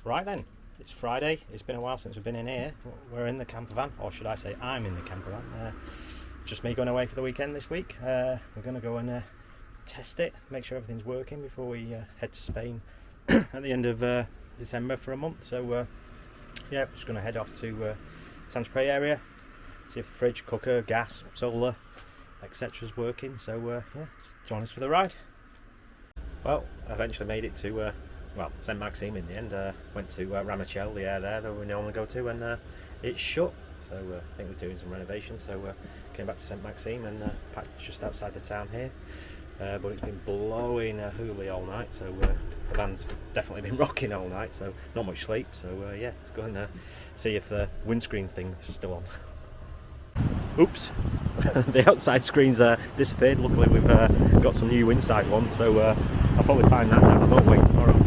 Right then, it's Friday. It's been a while since we've been in here. We're in the camper van, or should I say I'm in the camper van. Just me going away for the weekend this week. We're going to go and test it, make sure everything's working before we head to Spain at the end of December for a month. So yeah, we're just going to head off to St Maxime area, see if the fridge, cooker, gas, solar, etc. is working. So yeah, join us for the ride. Well, I eventually made it to St Maxime in the end. Went to Ramachel, the air there that we normally go to, and it's shut. So I think we're doing some renovations. So came back to St Maxime and packed just outside the town here. But it's been blowing a hoolie all night, so the van's definitely been rocking all night. So not much sleep. So yeah, let's go and see if the windscreen thing is still on. Oops, the outside screen's disappeared. Luckily we've got some new inside ones, so I'll probably find that down the motorway tomorrow.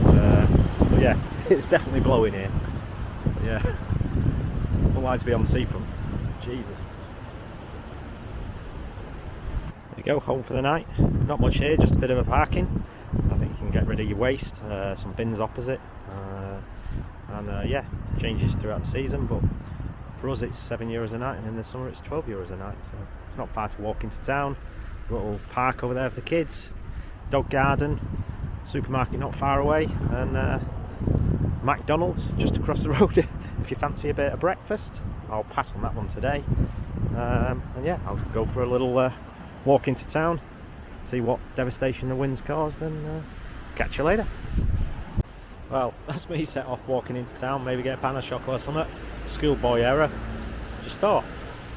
But yeah, it's definitely blowing here. Yeah, otherwise be on the seafront. Jesus. There you go, home for the night. Not much here, just a bit of a parking. I think you can get rid of your waste, some bins opposite, and yeah, changes throughout the season, but for us it's €7 a night, and in the summer it's €12 a night, so it's not far to walk into town. Little park over there for the kids, dog garden, supermarket not far away, and McDonald's just across the road if you fancy a bit of breakfast. I'll pass on that one today, and yeah, I'll go for a little walk into town, see what devastation the wind's caused, and catch you later. Well, that's me set off walking into town, maybe get a pan of chocolate or something. Schoolboy error. Just thought,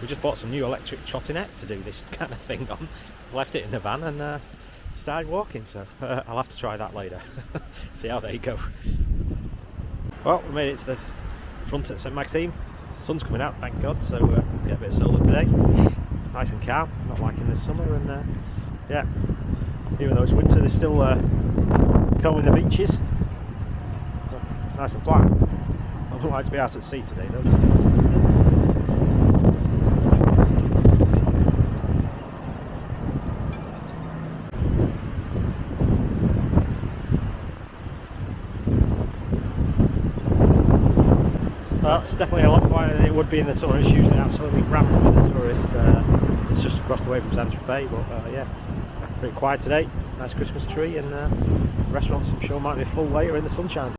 we just bought some new electric trottinettes to do this kind of thing on. Left it in the van and started walking, so I'll have to try that later. See how they go. Well, we made it to the front at St Maxime. The sun's coming out, thank God, so get a bit of solar today. It's nice and calm, not like in the summer, and yeah, even though it's winter, they're still combing the beaches. Nice and flat. I wouldn't like to be out at sea today though. Well, it's definitely a lot quieter than it would be in the summer. It's usually absolutely rampant with the tourists. It's just across the way from St Maxime, but yeah, pretty quiet today. Nice Christmas tree, and restaurants I'm sure might be full later in the sunshine.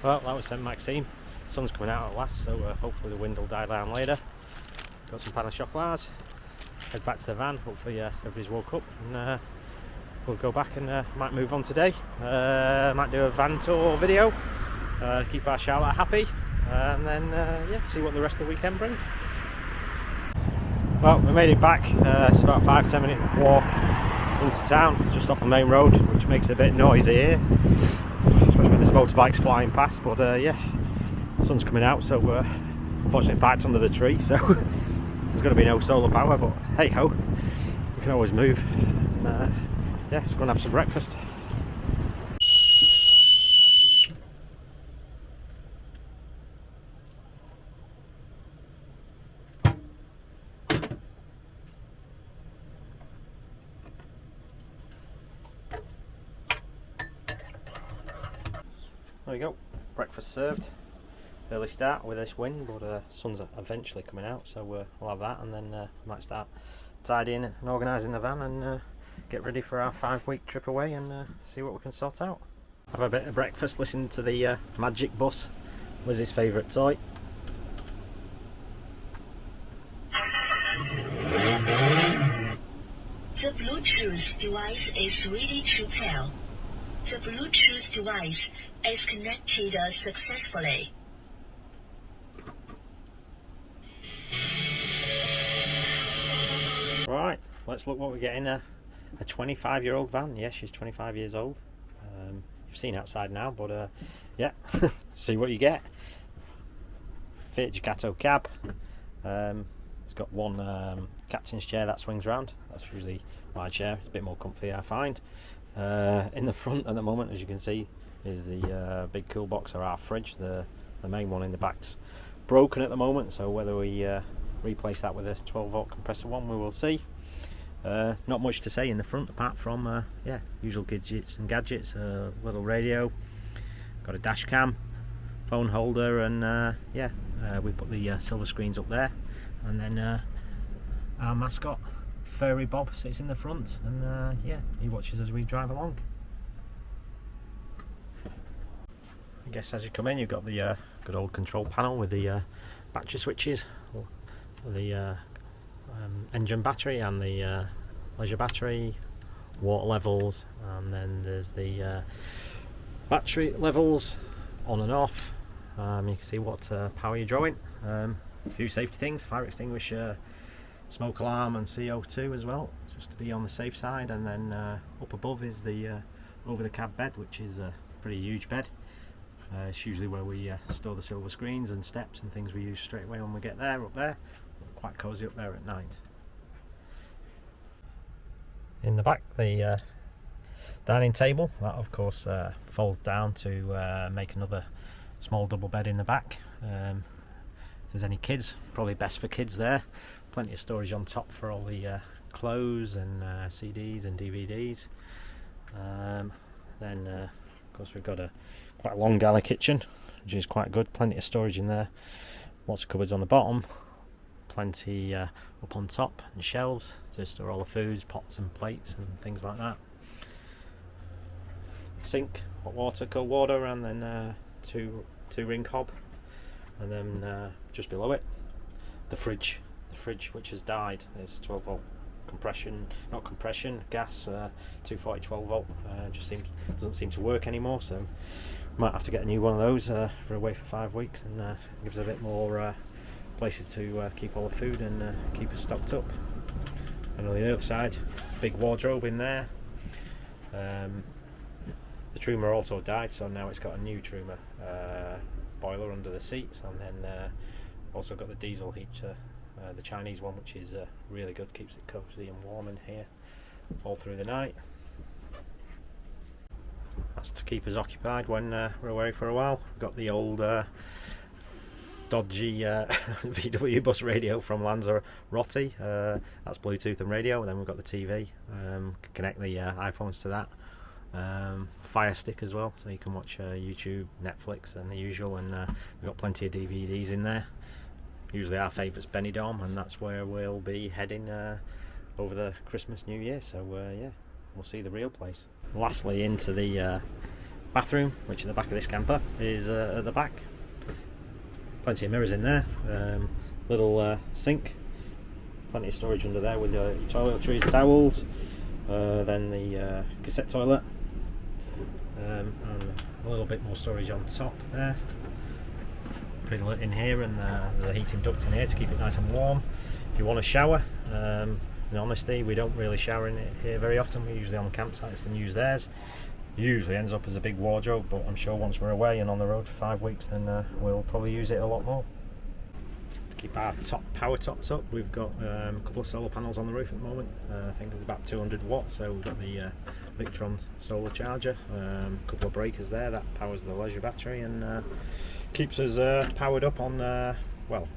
Well, that was St Maxime. The sun's coming out at last, so hopefully the wind will die down later. Got some pan of chocolats. Head back to the van. Hopefully everybody's woke up, and we'll go back and might move on today. Might do a van tour video. Keep our Charlotte happy, and then yeah, see what the rest of the weekend brings. Well, we made it back. It's about a 5-10 minute walk into town, just off the main road, which makes it a bit noisy here, especially when there's motorbikes flying past. But yeah, the sun's coming out, so unfortunately parked under the tree, so there's going to be no solar power, but hey ho, we can always move. And, yeah, let's go and have some breakfast. There we go, breakfast served. Early start with this wind, but sun's eventually coming out, so we'll have that, and then might start tidying and organising the van, and get ready for our 5-week trip away, and see what we can sort out. Have a bit of breakfast, listen to the Magic Bus, Lizzie's favourite toy. The Bluetooth device is ready to pair. The Bluetooth device is connected successfully. Right, let's look what we're getting. A 25-year-old van. Yes, she's 25 years old. You've seen outside now, but yeah, see what you get. Fiat Ducato cab. It's got one captain's chair that swings round. That's usually my chair. It's a bit more comfy, I find. In the front at the moment, as you can see, is the big cool box, or our fridge. The main one in the back's broken at the moment, so whether we replace that with a 12 volt compressor one, we will see. Not much to say in the front apart from usual gadgets and gadgets. A little radio, got a dash cam, phone holder, and we put the silver screens up there, and then our mascot Furry Bob sits in the front, and he watches as we drive along. I guess as you come in, you've got the good old control panel with the battery switches, the engine battery and the leisure battery, water levels, and then there's the battery levels on and off. You can see what power you're drawing. A few safety things: fire extinguisher, smoke alarm, and CO2 as well, just to be on the safe side. And then up above is the over the cab bed, which is a pretty huge bed. It's usually where we store the silver screens and steps and things we use straight away when we get there. Up there, quite cosy up there at night. In the back, the dining table, that of course folds down to make another small double bed in the back. If there's any kids, probably best for kids there. Plenty of storage on top for all the clothes and CDs and DVDs. Then of course we've got quite a long galley kitchen, which is quite good. Plenty of storage in there, lots of cupboards on the bottom, plenty up on top, and shelves to store all the foods, pots and plates and things like that. Sink, hot water, cold water, and then two ring hob, and then just below it the fridge which has died. It's 12 volt gas, 240 12 volt. Just doesn't seem to work anymore, so might have to get a new one of those for away for 5 weeks, and gives a bit more places to keep all the food and keep us stocked up. And on the other side, big wardrobe in there. The troomer also died, so now it's got a new troomer boiler under the seats, and then also got the diesel heater, the Chinese one, which is really good, keeps it cozy and warm in here all through the night. That's to keep us occupied when we're away for a while. We've got the old dodgy VW bus radio from Lanzarote. That's Bluetooth and radio. And then we've got the TV. Connect the iPhones to that. Fire stick as well, so you can watch YouTube, Netflix, and the usual. And we've got plenty of DVDs in there. Usually our favourite's Benidorm, and that's where we'll be heading over the Christmas New Year. So we'll see the real place. Lastly, into the bathroom, which at the back of this camper is at the back. Plenty of mirrors in there, little sink, plenty of storage under there with your toiletries, towels, then the cassette toilet, and a little bit more storage on top there. Pretty lit in here, and there's a heating duct in here to keep it nice and warm. If you want a shower, in honesty, we don't really shower in it here very often. We're usually on the campsites and use theirs. Usually ends up as a big wardrobe, but I'm sure once we're away and on the road for 5 weeks, then we'll probably use it a lot more. To keep our power tops up, we've got a couple of solar panels on the roof at the moment. I think it's about 200 watts, so we've got the Victron solar charger, a couple of breakers there that powers the leisure battery, and keeps us powered up on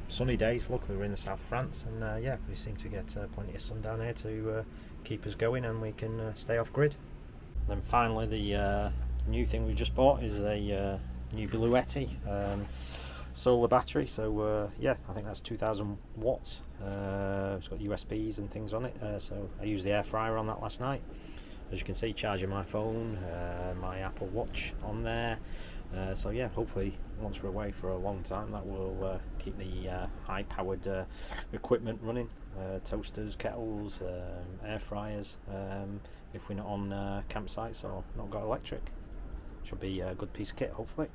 sunny days. Luckily we're in the south of France, and we seem to get plenty of sun down here to keep us going, and we can stay off grid. Then finally, the new thing we just bought is a new Bluetti solar battery. So I think that's 2000 watts. It's got USBs and things on it, so I used the air fryer on that last night. As you can see, charging my phone, my Apple Watch on there. So hopefully once we're away for a long time, that will keep the high powered equipment running, toasters, kettles, air fryers, if we're not on campsites or not got electric. Should be a good piece of kit, hopefully.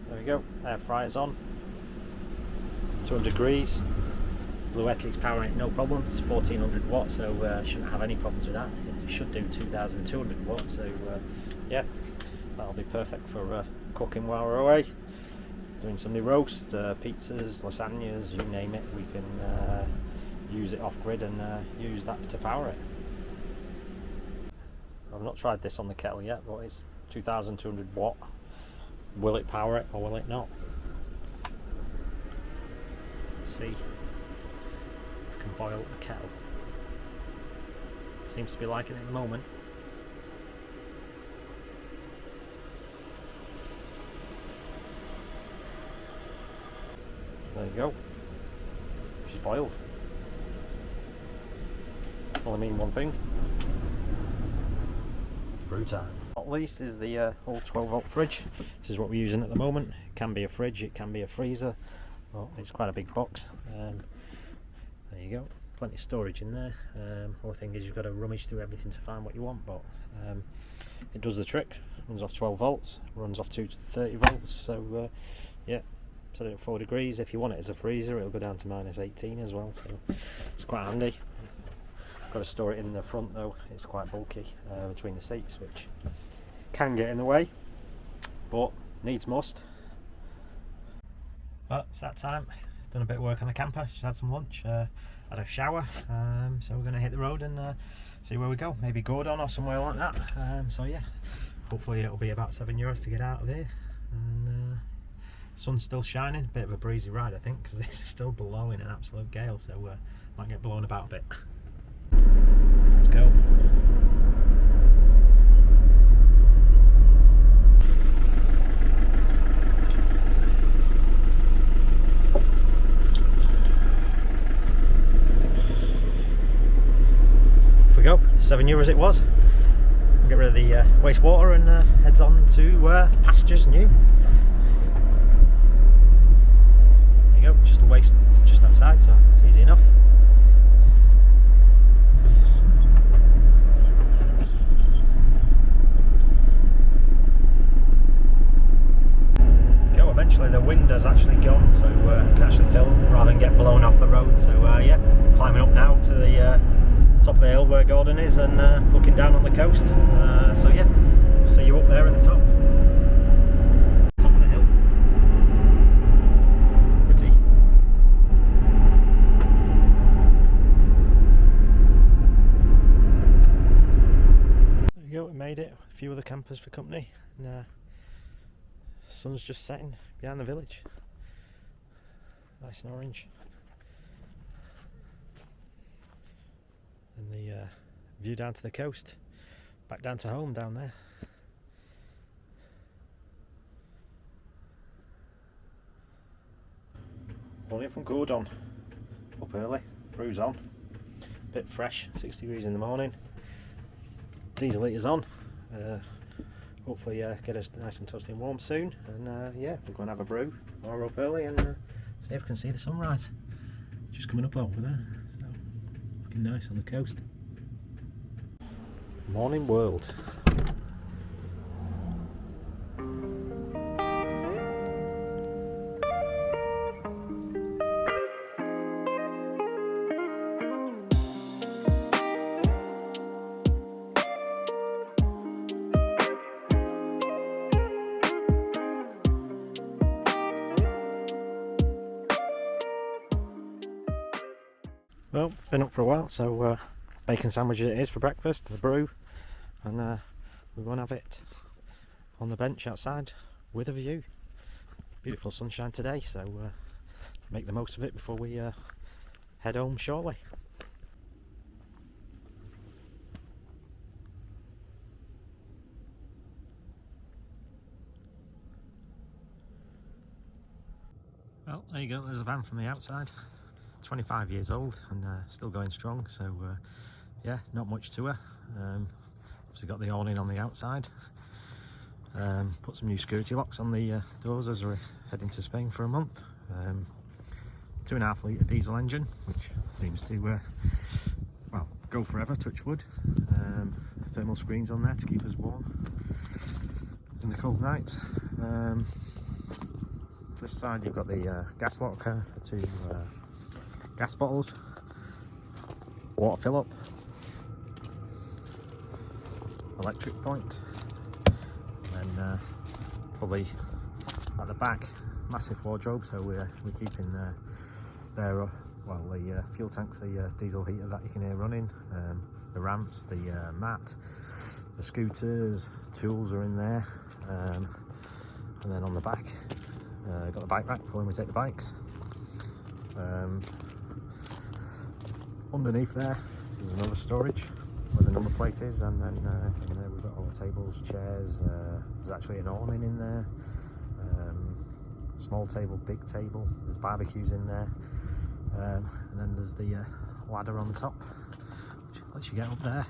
There we go, air fryer's on, 200 degrees. Bluetti's powering it no problem. It's 1400 watts, so shouldn't have any problems with that. It should do 2200 watts, so that'll be perfect for cooking while we're away. Doing Sunday roast, pizzas, lasagnas, you name it. We can use it off grid and use that to power it. I've not tried this on the kettle yet, but it's 2200 watt. Will it power it or will it not? Let's see if we can boil a kettle. Seems to be liking it at the moment. There you go. She's boiled. Only mean one thing. Brew time. Not least is the old 12 volt fridge. This is what we're using at the moment. It can be a fridge, it can be a freezer. Well, it's quite a big box. There you go. Plenty of storage in there. Only thing is you've got to rummage through everything to find what you want, but it does the trick. Runs off 12 volts, runs off 230 volts. So yeah, set it at 4 degrees. If you want it as a freezer, it'll go down to -18 as well. So it's quite handy. Got to store it in the front though. It's quite bulky between the seats, which can get in the way, but needs must. Well, it's that time. Done a bit of work on the camper. Just had some lunch. Had a shower. So we're going to hit the road and see where we go. Maybe Gourdon or somewhere like that. So yeah, hopefully it'll be about €7 to get out of here. And sun's still shining. Bit of a breezy ride, I think, because it's still blowing an absolute gale. So might get blown about a bit. Let's go. Off we go. €7 it was. We'll get rid of the wastewater and heads on to pastures new. There you go. Just the waste, just that side, so it's easy enough. Eventually the wind has actually gone, so I can actually film rather than get blown off the road. So yeah, climbing up now to the top of the hill where Gourdon is and looking down on the coast. So yeah, we'll see you up there at the top. Top of the hill. Pretty. There you go, we made it. A few other campers for company. And, the sun's just setting behind the village. Nice and orange. And the view down to the coast. Back down to home down there. Morning from Gourdon. Up early, brews on. Bit fresh, 6 degrees in the morning. Diesel heaters on. Hopefully get us nice and toasty and warm soon, and yeah, we're going to have a brew or up early and see if we can see the sunrise just coming up over there, so looking nice on the coast. Morning world. Well, been up for a while, so bacon sandwiches it is for breakfast, the brew, and we're going to have it on the bench outside with a view. Beautiful sunshine today, so make the most of it before we head home shortly. Well, there you go, there's a van from the outside. 25 years old and still going strong, so yeah, not much to her. Obviously got the awning on the outside. Put some new security locks on the doors as we're heading to Spain for a month. 2.5 litre diesel engine, which seems to well, go forever, touch wood. Thermal screens on there to keep us warm in the cold nights. This side you've got the gas locker for 2 gas bottles, water fill up, electric point, and probably at the back massive wardrobe, so we're keeping their well, the fuel tank for the diesel heater that you can hear running, the ramps, the mat, the scooters, tools are in there, and then on the back got the bike rack for when we take the bikes. Underneath there there's another storage where the number plate is, and then in there we've got all the tables, chairs, there's actually an awning in there, small table, big table, there's barbecues in there, and then there's the ladder on top which lets you get up there.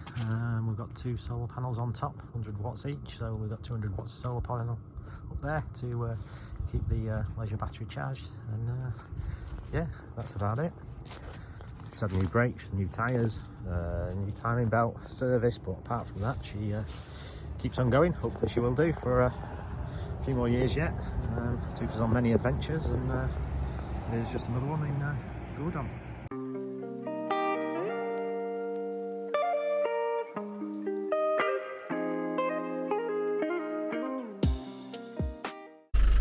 We've got 2 solar panels on top, 100 watts each, so we've got 200 watts of solar panel up there to keep the leisure battery charged, and yeah, that's about it. Just had new brakes, new tyres, new timing belt, service, but apart from that she keeps on going. Hopefully she will do for a few more years yet. Took us on many adventures, and there's just another one in Gourdon.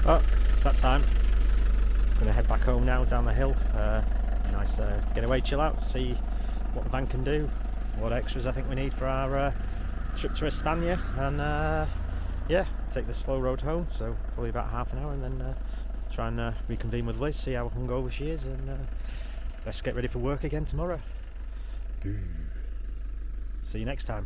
Well, it's that time. I'm going to head back home now, down the hill. Nice getaway, chill out, see what the van can do, what extras I think we need for our trip to España, and yeah, take the slow road home, so probably about half an hour, and then try and reconvene with Liz, see how hungover she is, and let's get ready for work again tomorrow. See you next time.